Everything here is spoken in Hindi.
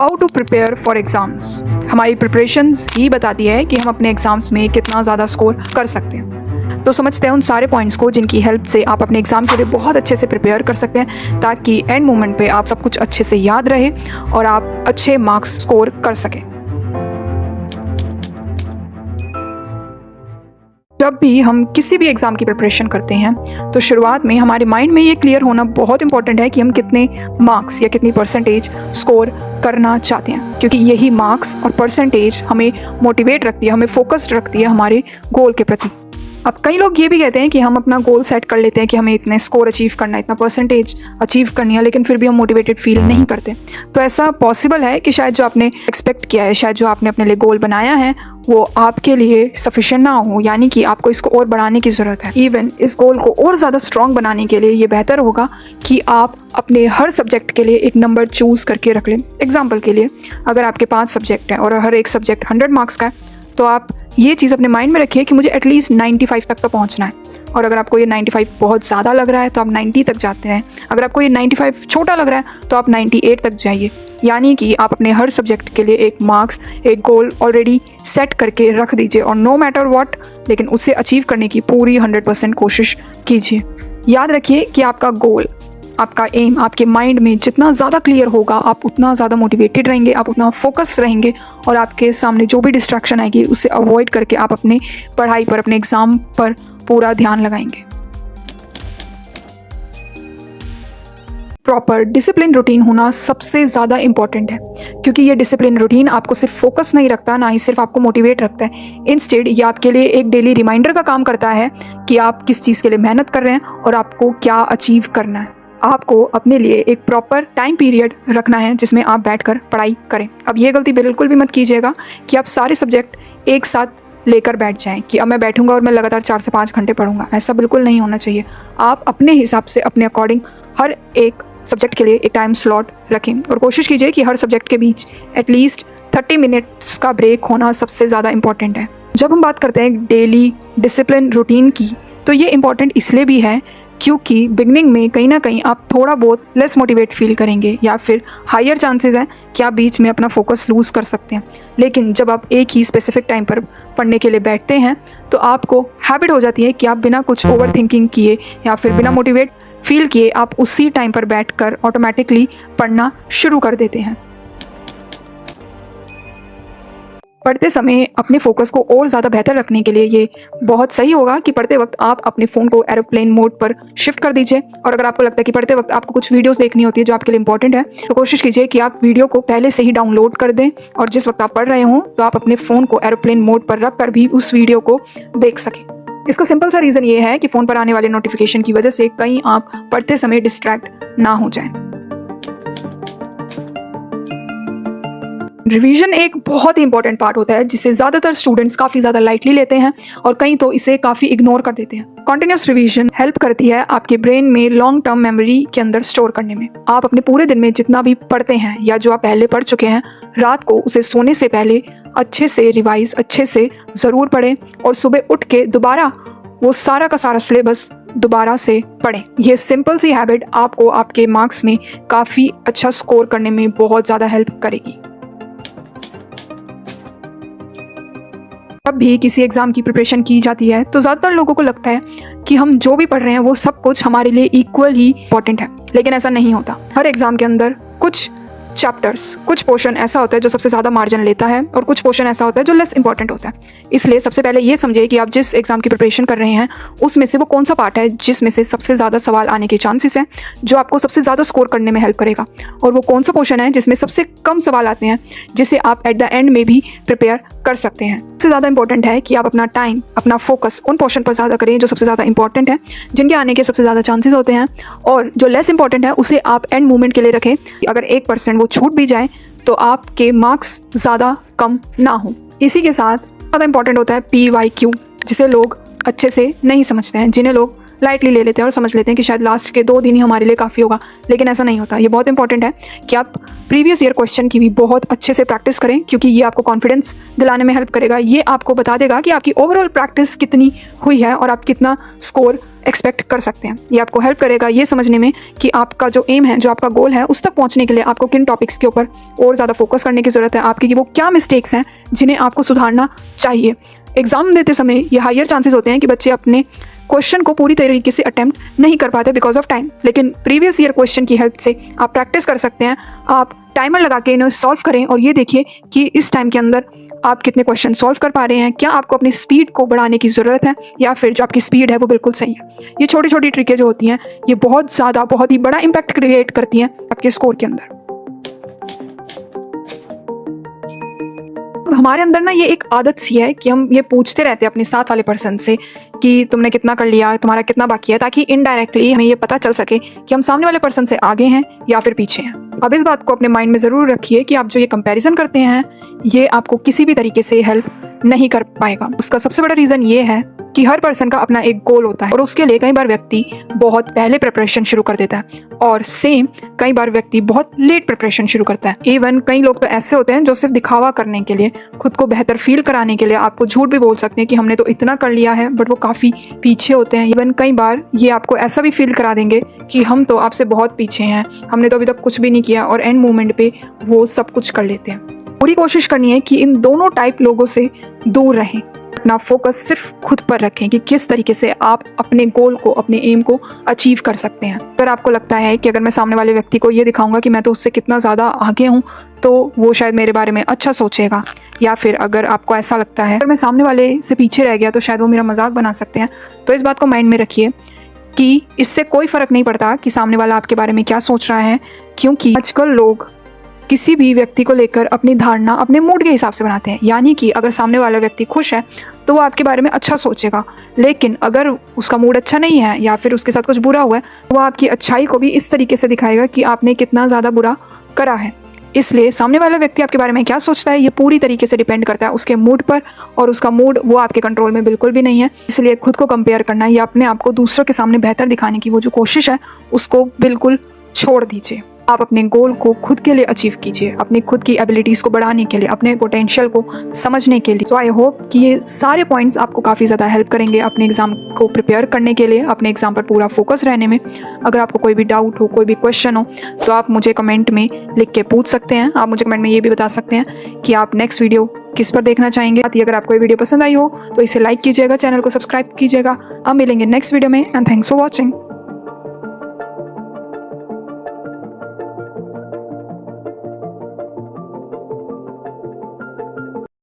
How to prepare for exams. हमारी प्रिपरेशंस ही बताती है कि हम अपने एग्ज़ाम्स में कितना ज़्यादा स्कोर कर सकते हैं। तो समझते हैं उन सारे पॉइंट्स को जिनकी हेल्प से आप अपने एग्ज़ाम के लिए बहुत अच्छे से प्रिपेयर कर सकते हैं, ताकि एंड मोमेंट पे आप सब कुछ अच्छे से याद रहे और आप अच्छे मार्क्स स्कोर कर सकें। जब भी हम किसी भी एग्ज़ाम की प्रिपरेशन करते हैं तो शुरुआत में हमारे माइंड में ये क्लियर होना बहुत इंपॉर्टेंट है कि हम कितने मार्क्स या कितनी परसेंटेज स्कोर करना चाहते हैं, क्योंकि यही मार्क्स और परसेंटेज हमें मोटिवेट रखती है, हमें फोकस्ड रखती है हमारे गोल के प्रति। अब कई लोग ये भी कहते हैं कि हम अपना गोल सेट कर लेते हैं कि हमें इतने स्कोर अचीव करना है, इतना परसेंटेज अचीव करनी है, लेकिन फिर भी हम मोटिवेटेड फील नहीं करते। तो ऐसा पॉसिबल है कि शायद जो आपने एक्सपेक्ट किया है, शायद जो आपने अपने लिए गोल बनाया है वो आपके लिए सफिशिएंट ना हो, यानी कि आपको इसको और बढ़ाने की ज़रूरत है। इवन इस गोल को और ज़्यादा स्ट्रॉन्ग बनाने के लिए ये बेहतर होगा कि आप अपने हर सब्जेक्ट के लिए एक नंबर चूज़ करके रख लें। एग्जाम्पल के लिए, अगर आपके 5 सब्जेक्ट हैं और हर एक सब्जेक्ट 100 मार्क्स का है, तो आप ये चीज़ अपने माइंड में रखिए कि मुझे एटलीस्ट 95 तक तो पहुंचना है। और अगर आपको ये 95 बहुत ज़्यादा लग रहा है तो आप 90 तक जाते हैं। अगर आपको ये 95 छोटा लग रहा है तो आप 98 तक जाइए। यानी कि आप अपने हर सब्जेक्ट के लिए एक मार्क्स, एक गोल ऑलरेडी सेट करके रख दीजिए और नो मैटर व्हाट, लेकिन उसे अचीव करने की पूरी 100% कोशिश कीजिए। याद रखिए कि आपका गोल, आपका एम आपके माइंड में जितना ज़्यादा क्लियर होगा, आप उतना ज़्यादा मोटिवेटेड रहेंगे, आप उतना फोकस रहेंगे और आपके सामने जो भी डिस्ट्रैक्शन आएगी उससे अवॉइड करके आप अपने पढ़ाई पर, अपने एग्ज़ाम पर पूरा ध्यान लगाएंगे। प्रॉपर डिसिप्लिन रूटीन होना सबसे ज़्यादा इम्पॉर्टेंट है, क्योंकि ये डिसिप्लिन रूटीन आपको सिर्फ फोकस नहीं रखता, ना ही सिर्फ आपको मोटिवेट रखता है। इंस्टेड ये आपके लिए एक डेली रिमाइंडर का काम करता है कि आप किस चीज़ के लिए मेहनत कर रहे हैं और आपको क्या अचीव करना है। आपको अपने लिए एक प्रॉपर टाइम पीरियड रखना है जिसमें आप बैठकर पढ़ाई करें। अब ये गलती बिल्कुल भी मत कीजिएगा कि आप सारे सब्जेक्ट एक साथ लेकर बैठ जाएं कि अब मैं बैठूंगा और मैं लगातार 4 से 5 घंटे पढ़ूंगा। ऐसा बिल्कुल नहीं होना चाहिए। आप अपने हिसाब से, अपने अकॉर्डिंग हर एक सब्जेक्ट के लिए एक टाइम स्लॉट रखें और कोशिश कीजिए कि हर सब्जेक्ट के बीच एटलीस्ट 30 मिनट्स का ब्रेक होना सबसे ज़्यादा इंपॉर्टेंट है। जब हम बात करते हैं डेली डिसिप्लिन रूटीन की, तो ये इंपॉर्टेंट इसलिए भी है क्योंकि बिगनिंग में कहीं ना कहीं आप थोड़ा बहुत लेस मोटिवेट फील करेंगे या फिर हायर चांसेस हैं कि आप बीच में अपना फोकस लूज़ कर सकते हैं। लेकिन जब आप एक ही स्पेसिफिक टाइम पर पढ़ने के लिए बैठते हैं तो आपको हैबिट हो जाती है कि आप बिना कुछ ओवर थिंकिंग किए या फिर बिना मोटिवेट फील किए आप उसी टाइम पर बैठकर ऑटोमेटिकली पढ़ना शुरू कर देते हैं। पढ़ते समय अपने फोकस को और ज़्यादा बेहतर रखने के लिए ये बहुत सही होगा कि पढ़ते वक्त आप अपने फ़ोन को एरोप्लेन मोड पर शिफ्ट कर दीजिए। और अगर आपको लगता है कि पढ़ते वक्त आपको कुछ वीडियोस देखनी होती है जो आपके लिए इंपॉर्टेंट है, तो कोशिश कीजिए कि आप वीडियो को पहले से ही डाउनलोड कर दें और जिस वक्त आप पढ़ रहे हों तो आप अपने फ़ोन को एरोप्लेन मोड पर रख कर भी उस वीडियो को देख सकें। इसका सिंपल सा रीज़न ये है कि फ़ोन पर आने वाले नोटिफिकेशन की वजह से कहीं आप पढ़ते समय डिस्ट्रैक्ट ना हो जाएं। रिवीजन एक बहुत ही इंपॉर्टेंट पार्ट होता है जिसे ज़्यादातर स्टूडेंट्स काफ़ी ज़्यादा लाइटली लेते हैं और कई तो इसे काफ़ी इग्नोर कर देते हैं। कॉन्टिन्यूस रिवीजन हेल्प करती है आपके ब्रेन में लॉन्ग टर्म मेमोरी के अंदर स्टोर करने में। आप अपने पूरे दिन में जितना भी पढ़ते हैं या जो आप पहले पढ़ चुके हैं, रात को उसे सोने से पहले अच्छे से रिवाइज अच्छे से ज़रूर पढ़ें और सुबह उठ के दोबारा वो सारा का सारा सिलेबस दोबारा से पढ़ें। ये सिंपल सी हैबिट आपको आपके मार्क्स में काफ़ी अच्छा स्कोर करने में बहुत ज़्यादा हेल्प करेगी। जब भी किसी एग्ज़ाम की प्रिपरेशन की जाती है तो ज़्यादातर लोगों को लगता है कि हम जो भी पढ़ रहे हैं वो सब कुछ हमारे लिए इक्वल ही इंपॉर्टेंट है, लेकिन ऐसा नहीं होता। हर एग्ज़ाम के अंदर कुछ चैप्टर्स, कुछ पोर्शन ऐसा होता है जो सबसे ज़्यादा मार्जिन लेता है और कुछ पोर्शन ऐसा होता है जो लेस इंपॉर्टेंट होता है। इसलिए सबसे पहले ये समझिए कि आप जिस एग्ज़ाम की प्रिपरेशन कर रहे हैं उसमें से वो कौन सा पार्ट है जिसमें से सबसे ज़्यादा सवाल आने के चांसेस हैं, जो आपको सबसे ज़्यादा स्कोर करने में हेल्प करेगा, और वो कौन सा पोर्शन है जिसमें सबसे कम सवाल आते हैं जिसे आप एट द एंड में भी प्रिपेयर कर सकते हैं। सबसे ज़्यादा इंपॉर्टेंट है कि आप अपना टाइम, अपना फोकस उन पोर्शन पर ज़्यादा करें जो सबसे ज़्यादा इंपॉर्टेंट है, जिनके आने के सबसे ज़्यादा चांसेस होते हैं, और जो लेस इंपॉर्टेंट है उसे आप एंड मोमेंट के लिए रखें। अगर 1% वो छूट भी जाए तो आपके मार्क्स ज़्यादा कम ना हो। इसी के साथ ज़्यादा इंपॉर्टेंट होता है PYQ, जिसे लोग अच्छे से नहीं समझते हैं, जिन्हें लोग लाइटली ले लेते हैं और समझ लेते हैं कि शायद लास्ट के 2 दिन ही हमारे लिए काफ़ी होगा, लेकिन ऐसा नहीं होता। ये बहुत इंपॉर्टेंट है कि आप प्रीवियस ईयर क्वेश्चन की भी बहुत अच्छे से प्रैक्टिस करें, क्योंकि ये आपको कॉन्फिडेंस दिलाने में हेल्प करेगा। ये आपको बता देगा कि आपकी ओवरऑल प्रैक्टिस कितनी हुई है और आप कितना स्कोर एक्सपेक्ट कर सकते हैं। ये आपको हेल्प करेगा ये समझने में कि आपका जो एम है, जो आपका गोल है, उस तक पहुंचने के लिए आपको किन टॉपिक्स के ऊपर और ज़्यादा फोकस करने की ज़रूरत है, आपकी कि वो क्या मिस्टेक्स हैं जिन्हें आपको सुधारना चाहिए। एग्ज़ाम देते समय ये हायर चांसेस होते हैं कि बच्चे अपने क्वेश्चन को पूरी तरीके से अटेम्प्ट नहीं कर पाते बिकॉज ऑफ टाइम, लेकिन प्रीवियस ईयर क्वेश्चन की हेल्प से आप प्रैक्टिस कर सकते हैं। आप टाइमर लगा के इन्हें सॉल्व करें और ये देखिए कि इस टाइम के अंदर आप कितने क्वेश्चन सॉल्व कर पा रहे हैं। क्या आपको अपनी स्पीड को बढ़ाने की ज़रूरत है या फिर जो आपकी स्पीड है वो बिल्कुल सही है। ये छोटी छोटी ट्रिकें जो होती हैं ये बहुत ही बड़ा इम्पैक्ट क्रिएट करती हैं आपके स्कोर के अंदर। हमारे अंदर ना ये एक आदत सी है कि हम ये पूछते रहते हैं अपने साथ वाले पर्सन से कि तुमने कितना कर लिया, तुम्हारा कितना बाकी है, ताकि इनडायरेक्टली हमें ये पता चल सके कि हम सामने वाले पर्सन से आगे हैं या फिर पीछे हैं। अब इस बात को अपने माइंड में ज़रूर रखिए कि आप जो ये कंपैरिजन करते हैं ये आपको किसी भी तरीके से हेल्प नहीं कर पाएगा। उसका सबसे बड़ा रीज़न ये है कि हर पर्सन का अपना एक गोल होता है और उसके लिए कई बार व्यक्ति बहुत पहले प्रिपरेशन शुरू कर देता है और सेम कई बार व्यक्ति बहुत लेट प्रिपरेशन शुरू करता है। इवन कई लोग तो ऐसे होते हैं जो सिर्फ दिखावा करने के लिए, खुद को बेहतर फील कराने के लिए आपको झूठ भी बोल सकते हैं कि हमने तो इतना कर लिया है, बट वो काफ़ी पीछे होते हैं। इवन कई बार ये आपको ऐसा भी फील करा देंगे कि हम तो आपसे बहुत पीछे हैं, हमने तो अभी तक कुछ भी नहीं किया, और एंड मोमेंट पे वो सब कुछ कर लेते हैं। पूरी कोशिश करनी है कि इन दोनों टाइप लोगों से दूर रहें। अपना फोकस सिर्फ खुद पर रखें कि किस तरीके से आप अपने गोल को, अपने एम को अचीव कर सकते हैं। अगर आपको लगता है कि अगर मैं सामने वाले व्यक्ति को ये दिखाऊंगा कि मैं तो उससे कितना ज़्यादा आगे हूँ तो वो शायद मेरे बारे में अच्छा सोचेगा, या फिर अगर आपको ऐसा लगता है अगर मैं सामने वाले से पीछे रह गया तो शायद वो मेरा मजाक बना सकते हैं, तो इस बात को माइंड में रखिए कि इससे कोई फ़र्क नहीं पड़ता कि सामने वाला आपके बारे में क्या सोच रहा है, क्योंकि आजकल लोग किसी भी व्यक्ति को लेकर अपनी धारणा अपने मूड के हिसाब से बनाते हैं। यानी कि अगर सामने वाला व्यक्ति खुश है तो वो आपके बारे में अच्छा सोचेगा, लेकिन अगर उसका मूड अच्छा नहीं है या फिर उसके साथ कुछ बुरा हुआ है तो वो आपकी अच्छाई को भी इस तरीके से दिखाएगा कि आपने कितना ज़्यादा बुरा करा है। इसलिए सामने वाला व्यक्ति आपके बारे में क्या सोचता है ये पूरी तरीके से डिपेंड करता है उसके मूड पर, और उसका मूड वो आपके कंट्रोल में बिल्कुल भी नहीं है। इसलिए खुद को कंपेयर करना या अपने आप को दूसरों के सामने बेहतर दिखाने की वो जो कोशिश है उसको बिल्कुल छोड़ दीजिए। आप अपने गोल को खुद के लिए अचीव कीजिए, अपनी खुद की एबिलिटीज़ को बढ़ाने के लिए, अपने पोटेंशियल को समझने के लिए। सो आई होप कि ये सारे पॉइंट्स आपको काफ़ी ज़्यादा हेल्प करेंगे अपने एग्ज़ाम को प्रिपेयर करने के लिए, अपने एग्ज़ाम पर पूरा फोकस रहने में। अगर आपको कोई भी डाउट हो, कोई भी क्वेश्चन हो तो आप मुझे कमेंट में लिख के पूछ सकते हैं। आप मुझे कमेंट में ये भी बता सकते हैं कि आप नेक्स्ट वीडियो किस पर देखना चाहेंगे। अगर आपको ये वीडियो पसंद आई हो तो इसे लाइक कीजिएगा, चैनल को सब्सक्राइब कीजिएगा। अब मिलेंगे नेक्स्ट वीडियो में, एंड थैंक्स फॉर वॉचिंग।